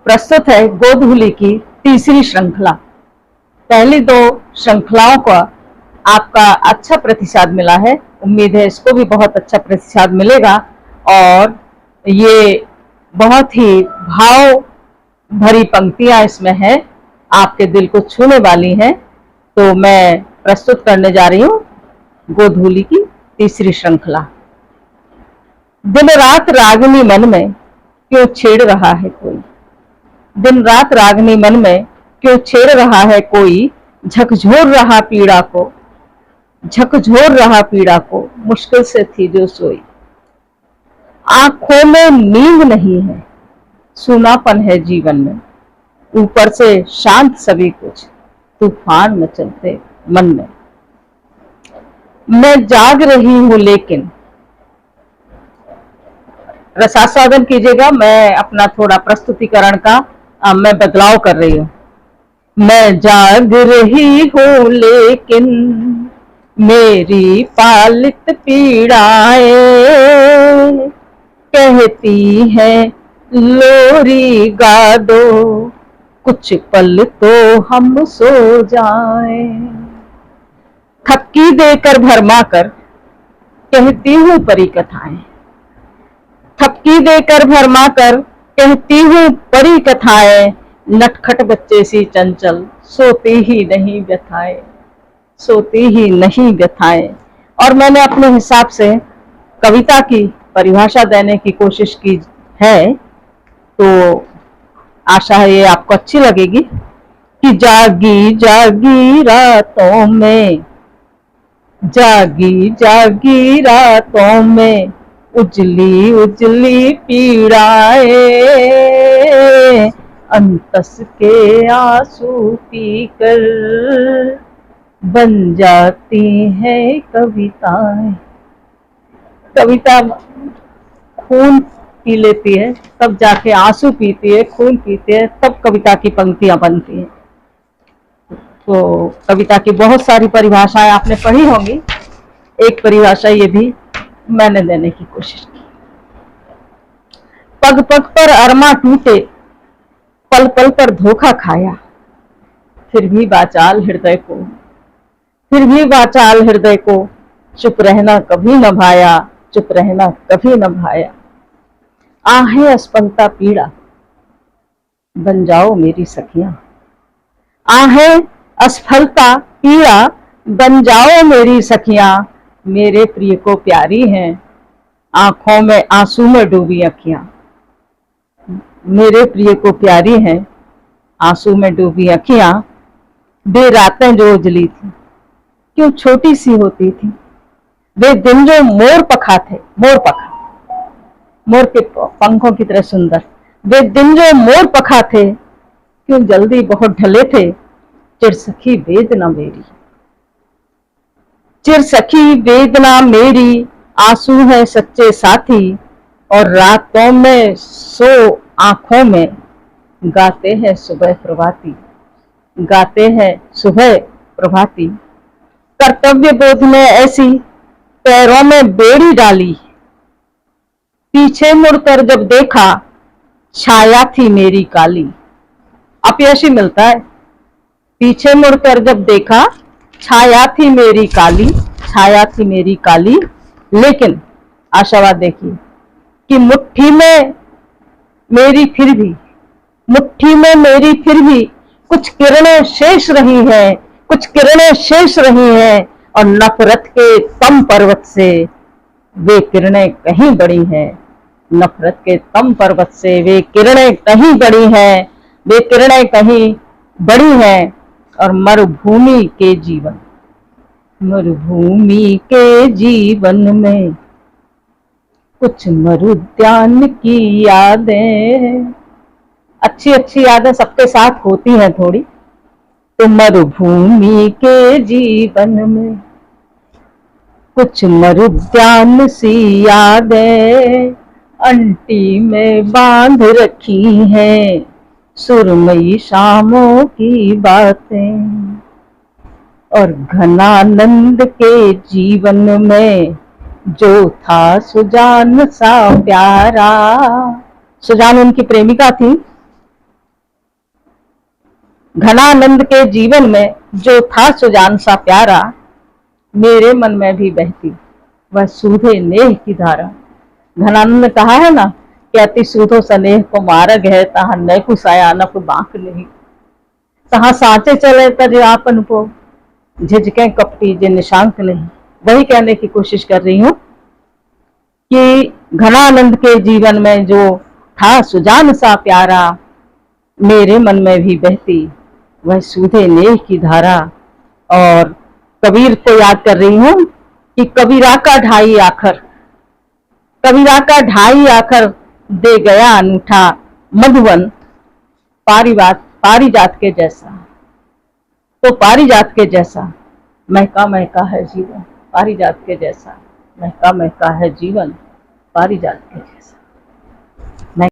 प्रस्तुत है गोधूली की तीसरी श्रृंखला। पहली दो श्रृंखलाओं का आपका अच्छा प्रतिसाद मिला है, उम्मीद है इसको भी बहुत अच्छा प्रतिसाद मिलेगा और ये बहुत ही भाव भरी पंक्तियां इसमें है, आपके दिल को छूने वाली हैं। तो मैं प्रस्तुत करने जा रही हूँ गोधूली की तीसरी श्रृंखला। दिन रात रागिनी मन में क्यों छेड़ रहा है कोई, दिन रात रागिनी मन में क्यों छेड़ रहा है कोई, झकझोर रहा पीड़ा को, झकझोर रहा पीड़ा को, मुश्किल से थी जो सोई। आंखों में नींद नहीं है, सूनापन है जीवन में, ऊपर से शांत सभी कुछ, तूफान में चलते मन में। मैं जाग रही हूं लेकिन, रसास्वादन कीजिएगा, मैं अपना थोड़ा प्रस्तुतिकरण का मैं बदलाव कर रही हूँ। मैं जाग रही हूँ लेकिन मेरी पालित पीड़ाएं कहती है लोरी गा दो, कुछ पल तो हम सो जाएं। थपकी देकर भरमा कर कहती हूँ परी कथाएं, थपकी देकर भरमा कर कहती हूँ परी कथाएं, नटखट बच्चे सी चंचल सोती ही नहीं व्यथाएं, सोती ही नहीं व्यथाएं। और मैंने अपने हिसाब से कविता की परिभाषा देने की कोशिश की है, तो आशा है ये आपको अच्छी लगेगी। कि जागी जागी रातों में, जागी जागी रातों में उजली उजली पीड़ाएं, अंतस के आंसू पीकर बन जाती है कविताएं। कविता खून पी लेती है तब जाके आंसू पीती है, खून पीती है तब कविता की पंक्तियां बनती हैं। तो कविता की बहुत सारी परिभाषाएं आपने पढ़ी होंगी, एक परिभाषा ये भी मैंने देने की कोशिश की। पग पग पर अरमा टूटे, पल पल पर धोखा खाया, फिर भी वाचाल हृदय को, फिर भी वाचाल हृदय को चुप रहना कभी न भाया, चुप रहना कभी न भाया। आहें असफलता पीड़ा बन जाओ मेरी सखियां, आहें असफलता पीड़ा बन जाओ मेरी सखियां, मेरे प्रिय को प्यारी हैं आंखों में आंसू में डूबी अखियां, मेरे प्रिय को प्यारी हैं आंसू में डूबी अखियां। वे रातें जो उजली थी क्यों छोटी सी होती थी, वे दिन जो मोर पखा थे, मोर पखा, मोर के पंखों की तरह सुंदर, वे दिन जो मोर पखा थे क्यों जल्दी बहुत ढले थे, चिर सखी वेदना मेरी, चिर सखी वेदना मेरी, आंसू है सच्चे साथी, और रातों में सो आंखों में गाते हैं सुबह प्रभाती, गाते हैं सुबह प्रभाती। कर्तव्य बोध में ऐसी पैरों में बेड़ी डाली, पीछे मुड़कर जब देखा छाया थी मेरी काली। अपयश ही मिलता है, पीछे मुड़कर जब देखा छाया थी मेरी काली, छाया थी मेरी काली। लेकिन आशावाद देखिए कि मुट्ठी में मेरी फिर भी, मुट्ठी में मेरी फिर भी कुछ किरणें शेष रही हैं, कुछ किरणें शेष रही हैं, और नफरत के तम पर्वत से वे किरणें कहीं बड़ी हैं, नफरत के तम पर्वत से वे किरणें कहीं बड़ी हैं, वे किरणें कहीं बड़ी हैं। और मरुभूमि के जीवन, मरुभूमि के जीवन में कुछ मरुद्यान की यादें, अच्छी अच्छी यादें सबके साथ होती हैं थोड़ी, तो मरुभूमि के जीवन में कुछ मरुद्यान सी यादें अंटी में बांध रखी हैं, सुरमई शामों की बातें। और घनानंद के जीवन में जो था सुजान सा प्यारा, सुजान उनकी प्रेमिका थी, घनानंद के जीवन में जो था सुजान सा प्यारा, मेरे मन में भी बहती वह सूधे नेह की धारा। घनानंद ने कहा है ना कि अति सूधो स्नेह को मार्ग है, तहा न कुसाया न को बांक नहीं, तहा साचे चले तज आपन को, झिझके कपटी जे निशांक नहीं। वही कहने की कोशिश कर रही हूँ कि घनानंद के जीवन में जो था सुजान सा प्यारा, मेरे मन में भी बहती वह सूधे नेह की धारा। और कबीर को याद कर रही हूँ कि कबीरा का ढाई आखर, कबीरा का ढाई आखर दे गया अनूठा, मधुवन पारिजात के जैसा। तो पारिजात के जैसा महका महका है जीवन, पारिजात के जैसा महका महका है जीवन, पारिजात के जैसा।